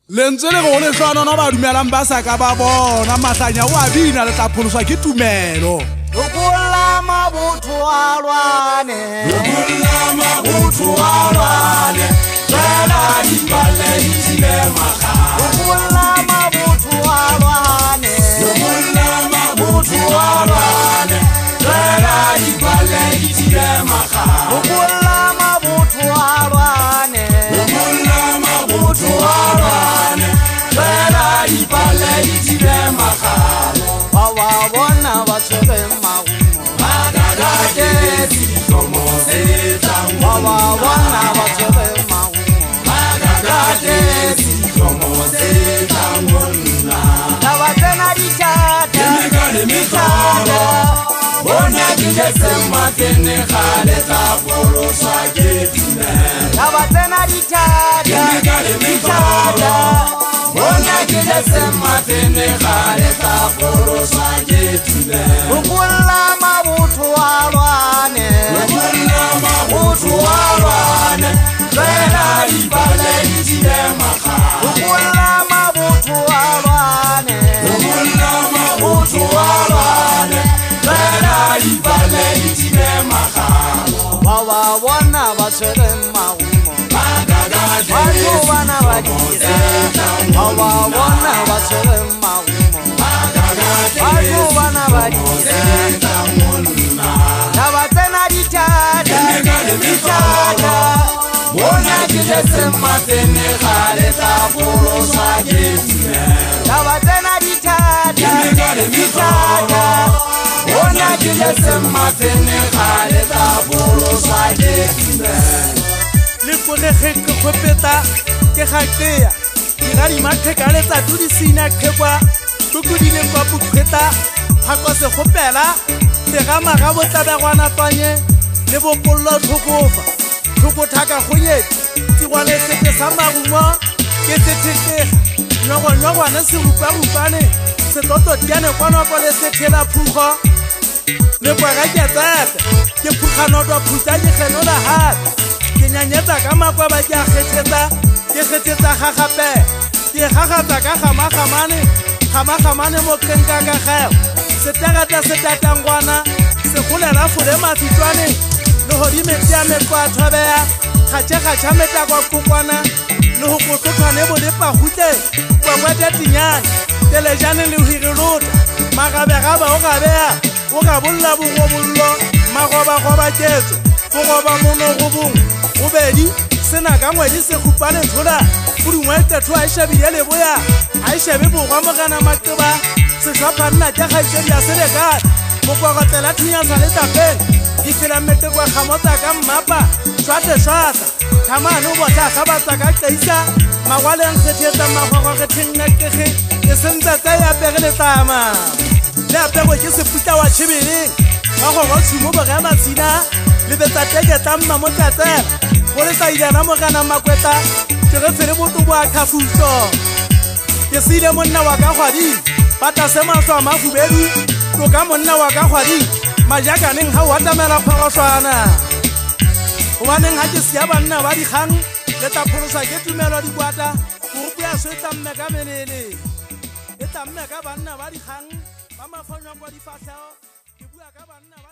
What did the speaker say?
Lentswe le go le tswana no ba dumelang ba sa ka ba bona mahlanya o a bina le tla pholoswa ke tumelo. Lokolla mabotho a lwane, lokolla mabotho a lwane, tswela dipale di tsile makga. lokolla mabotho a lwane, lokolla mabotho a lwane, tswela dipale di tsile makga. lokolla mabotho a lwane, lokolla mabotho a lwane, tswela dipale di tsile makga. ba wa bona ba tshwere magumo, Bagagage dikgomo tse tlang ba wa bona ba tshwere magumo, Bagagage dikgomo tse tlang monna. taba tsena di thata, Ke le metoro bona ke jetse matene gale tla pholoswa ke tumelo. taba tsena di thata, Ke le metoro bona ke jetse matene gale tla pholoswa ke tumelo. lokolla mabotho a lwane, lokolla mabotho a lwane, tswela dipale di tsile makga. lokolla mabotho a lwane, lokolla mabotho a lwane, tswela dipale di tsile makga. ba wa bona ba tshwere magumo, Bagagage batho bana ba dira, ba wa bona ba tshwere magumo, batho bana ba dira, taba tsena di thata, di thata, bona ke jetse matene gale tla pholoswa ke tumelo. taba tsena di thata, di thata, bona ke jetse matene gale tla pholoswa ke tumelo. le korege ke khopeta ke gatea dira di matheka le tsa tudi sina khekwa tukudile kwa bukheta phako se khopela le ga maga botlabegwana tsanye le bopollo tlhokofa tlhokothaka gonyetse tigwane sete sa magumo ke sethetegega nyogonyogwane se ruparupane setotodiane kwanoko le sethela phukgo le kwaga ke tsepe ke phukganotwa phuta ke genola hata ke nyanyetsa ka makwaba ke a kgethetsa gagape ke gagatsa ka gamagamane mo krenka ka geo seterata se tatangwana se golela fole matsitswane le godimetse ya metlo a thobea kgatšhekgatšha metakwa kokwana le go kotlotlhwane bolepagutle kwakwate tinyane telejane le hirilota magabegaba o gabea o gabolla bogobollo magobagoba ketso go goba monogo bongwe bobedi sena ka ngwedi se khupane thola go dingwetetho a ishebile leboya a ishebe borwa mogana maqeba sešwaphanna ke kgaitsedi ya selekane mokwagotlela thunyasa le tapeng di fela metekwa kgamotsa ka mmapa šwate-šwata thamane o botlhaga batsa ka qaisa magwaleng kgethetsa magwagwakgethennakege e sentsetse e apege letlama le apego ke seputa wa tšhebeleng ga gogwa tšhumo bogema tshina le betsa teketla mma mo tlatsela go le tsaidana mogana makwetla ke re fere botobo a kgafuso ke seile monna wa ka kgwadi patase matlho a mafubedu tloka monna wa ka kgwadi majakaneng ga o atamela phagošwana gobaneng ga ke sea banna ba dikgang le tla pholosa ke tumelo dikwata goropo ya so e tla mme ka melele e tla mme ka banna ba dikgang ba mafonywa kwa difatlhego ke bua ka banna ba